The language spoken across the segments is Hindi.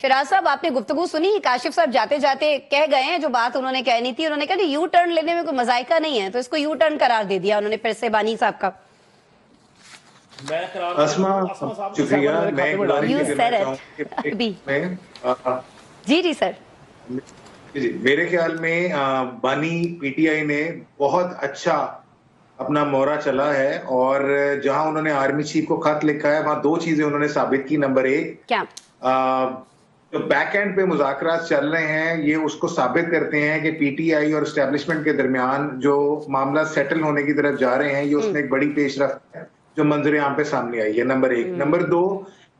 फिराज साहब, आपने गुफ्तगू सुनी? काशिफ साहब जाते जाते कह गए हैं जो बात उन्होंने कहनी थी। उन्होंने कहा यू टर्न लेने में कोई मजाइका नहीं है, तो इसको यू टर्न करार दे दिया उन्होंने फिर से बानी साहब का। अस्मा शुक्रिया। जी जी सर। जी, मेरे ख्याल में बानी पीटीआई ने बहुत अच्छा अपना मोहरा चला है और जहां उन्होंने आर्मी चीफ को खत लिखा है वहां दो चीजें उन्होंने साबित की। नंबर एक, क्या जो बैक एंड पे मुज़ाकरात चल रहे हैं ये उसको साबित करते हैं कि पीटीआई और एस्टेब्लिशमेंट के दरमियान जो मामला सेटल होने की तरफ जा रहे हैं ये उसमें एक बड़ी पेशरफ्त है जो मंजर यहाँ पे सामने आई है। नंबर एक। नंबर दो,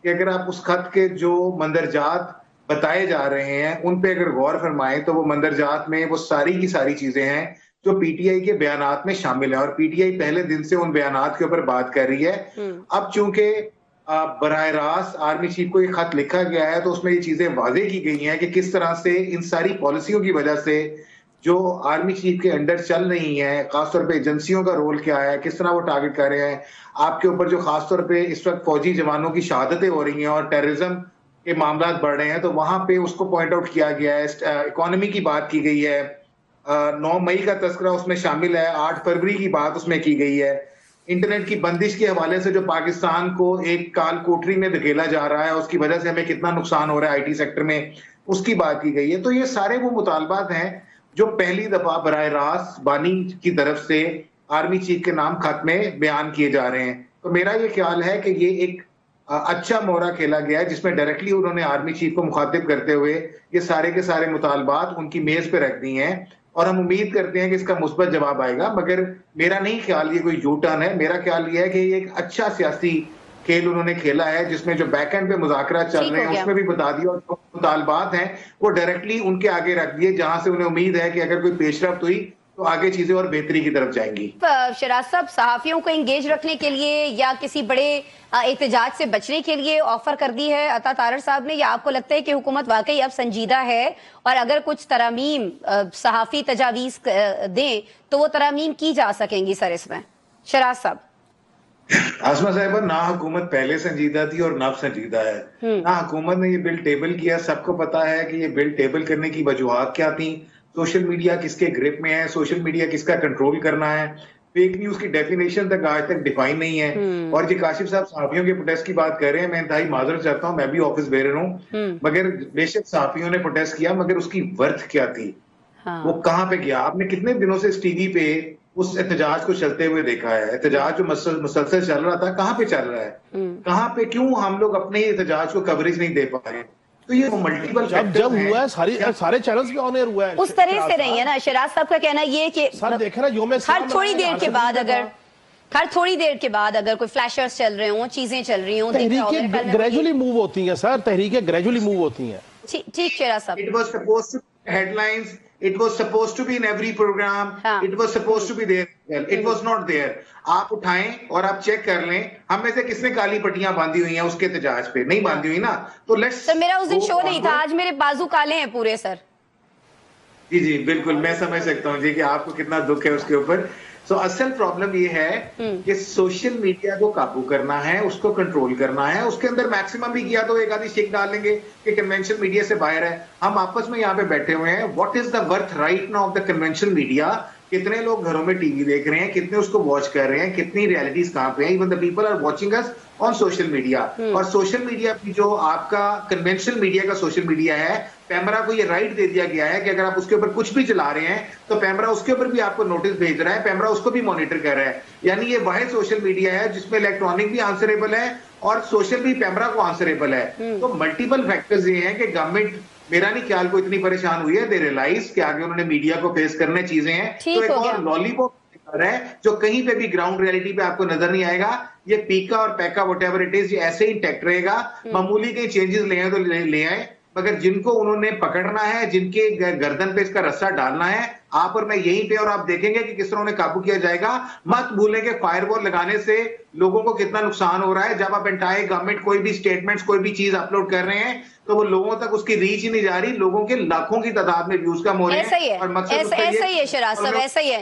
कि अगर आप उस खत के जो मंदरजात बताए जा रहे हैं उन पे अगर गौर फरमाएं तो वो मंदरजात में वो सारी की सारी चीजें हैं जो पीटीआई के बयानात में शामिल है और पीटीआई पहले दिन से उन बयानात के ऊपर बात कर रही है। अब चूंकि बराह रास्त आर्मी चीफ को ये खत लिखा गया है तो उसमें ये चीजें वाजे की गई हैं कि किस तरह से इन सारी पॉलिसियों की वजह से जो आर्मी चीफ के अंडर चल रही हैं, खासतौर पे एजेंसियों का रोल क्या है, किस तरह वो टारगेट कर रहे हैं आपके ऊपर, जो खासतौर पे इस वक्त फौजी जवानों की शहादतें हो रही हैं और टेररिज्म के मामला बढ़ रहे हैं, तो वहां पे उसको पॉइंट आउट किया गया है। इकोनॉमी की बात की गई है, 9 मई का तस्करा उसमें शामिल है, 8 फरवरी की बात उसमें की गई है, इंटरनेट की बंदिश के हवाले से जो पाकिस्तान को एक काल कोठरी में धकेला जा रहा है उसकी वजह से हमें कितना नुकसान हो रहा है आईटी सेक्टर में, उसकी बात की गई है। तो ये सारे वो मुतालबात हैं जो पहली दफा बराह रास्त बानी की तरफ से आर्मी चीफ के नाम खत में बयान किए जा रहे हैं। तो मेरा ये ख्याल है कि ये एक अच्छा मोहरा खेला गया है जिसमें डायरेक्टली उन्होंने आर्मी चीफ को मुखातिब करते हुए ये सारे के सारे मुतालबात उनकी मेज पे रख दी हैं और हम उम्मीद करते हैं कि इसका मुस्बत जवाब आएगा। मगर मेरा नहीं ख्याल ये कोई यू टर्न है, मेरा ख्याल ये है कि ये एक अच्छा सियासी खेल उन्होंने खेला है जिसमें जो बैक एंड पे मुज़ाकरात चल रहे हैं उसमें भी बता दिया और जो मुतालबात हैं वो डायरेक्टली उनके आगे रख दिए, जहां से उन्हें उम्मीद है कि अगर कोई पेशरफ्त हुई तो आगे चीजें और बेहतरी की तरफ जाएंगी। शराज साहब, सहाफियों को एंगेज रखने के लिए या किसी बड़े एहतजाज से बचने के लिए ऑफर कर दी है अता तारड़ साहब ने, या आपको लगता है कि हुकूमत वाकई अब संजीदा है और अगर कुछ तरामीम सहाफी तजावीज दें तो वो तरामीम की जा सकेंगी? सर इसमें शराज साहब। आसमा साहिबा, ना हुकूमत पहले संजीदा थी और ना संजीदा है। ना हुकूमत ने ये बिल टेबल किया, सबको पता है कि ये बिल टेबल करने की वजूहात क्या थी, सोशल मीडिया किसके ग्रिप में है, सोशल मीडिया किसका कंट्रोल करना है, फेक न्यूज की डेफिनेशन तक आज तक डिफाइन नहीं है। और ये काशिफ साहब सहाफियों के प्रोटेस्ट की बात कर रहे हैं, मैं इंतहाई माजरत चाहता हूँ, मैं भी ऑफिस बेरर हूँ, मगर बेशक सहाफियों ने प्रोटेस्ट किया मगर उसकी वर्थ क्या थी? वो कहाँ पे गया? आपने कितने दिनों से इस टीवी पे उस एहतजाज को चलते हुए देखा है? एहतजाज जो मुसलसल चल रहा था कहाँ पे चल रहा है? कहाँ पे, क्यों हम लोग अपने एहतजाज को कवरेज नहीं दे पा रहे? तो ये मल्टीपल जब हुआ है सारे चैनल्स पे ऑन एयर हुआ है, उस तरह से नहीं है ना। शराज साहब का कहना ये कि सर देखे ना, हर थोड़ी देर के बाद अगर कोई फ्लैशर्स चल रहे हों, चीजें चल रही हों, तहरीकें ग्रेजुअली मूव होती हैं सर, तहरीकें ग्रेजुअली मूव होती हैं। ठीक शराज साहब। It was supposed to be headlines, it was supposed to be in every program, it was supposed to be there, well, it was not there। आप उठाएं और आप चेक कर लें हम में से किसने काली पट्टियां बांधी हुई हैं उसके एहतजाज पे? नहीं बांधी हुई ना। तो लेट्स सर, मेरा उस दिन शो नहीं था, आज मेरे बाजू काले हैं पूरे सर। जी जी बिल्कुल, मैं समझ सकता हूँ जी कि आपको कितना दुख है उसके ऊपर। तो असल प्रॉब्लम ये है कि सोशल मीडिया को काबू करना है, उसको कंट्रोल करना है। उसके अंदर मैक्सिमम भी किया तो एक आधी शिक डाल लेंगे कि कन्वेंशन मीडिया से बाहर है। हम आपस में यहाँ पे बैठे हुए हैं, what is the worth right now of the convention media? कितने लोग घरों में टीवी देख रहे हैं, कितने उसको वॉच कर रहे हैं, कितनी रियलिटीज कहाँ पे है? Even the people are watching us on social media. और सोशल मीडिया की जो आपका कन्वेंशनल मीडिया का सोशल मीडिया है, पैमरा को ये राइट दे दिया गया है कि अगर आप उसके ऊपर कुछ भी चला रहे हैं तो पैमरा उसके ऊपर भी आपको नोटिस भेज रहा है, पैमरा उसको भी मॉनिटर कर रहा है। यानी ये वाहिद सोशल मीडिया है जिसमें इलेक्ट्रॉनिक भी आंसरेबल है और सोशल भी पैमरा को आंसरेबल है। तो मल्टीपल फैक्टर्स ये हैं कि गवर्नमेंट, मेरा नहीं ख्याल को इतनी परेशान हुई है, दे रियलाइज कि आगे उन्होंने मीडिया को फेस करने चीजें हैं। तो एक और लॉलीपॉप है जो कहीं पे भी ग्राउंड रियलिटी पे आपको नजर नहीं आएगा। ये पीका और पैका व्हाटएवर इट इज, ये ऐसे ही इंटैक्ट रहेगा। मामूली कई चेंजेस ले आए तो ले आए, मगर जिनको उन्होंने पकड़ना है, जिनके गर्दन पे इसका रस्सा डालना है, आप और मैं यहीं पे, और आप देखेंगे कि किस तरह उन्हें काबू किया जाएगा। मत भूलें कि फायरवॉल लगाने से लोगों को कितना नुकसान हो रहा है। जब आप एंटायर गवर्नमेंट कोई भी स्टेटमेंट्स, कोई भी चीज अपलोड कर रहे हैं तो वो लोगों तक उसकी रीच ही नहीं जा रही, लोगों के लाखों की तादाद में व्यूज कम हो रहे हैं। और मकसद ऐसा ही है शराज साहब, ऐसा ही है।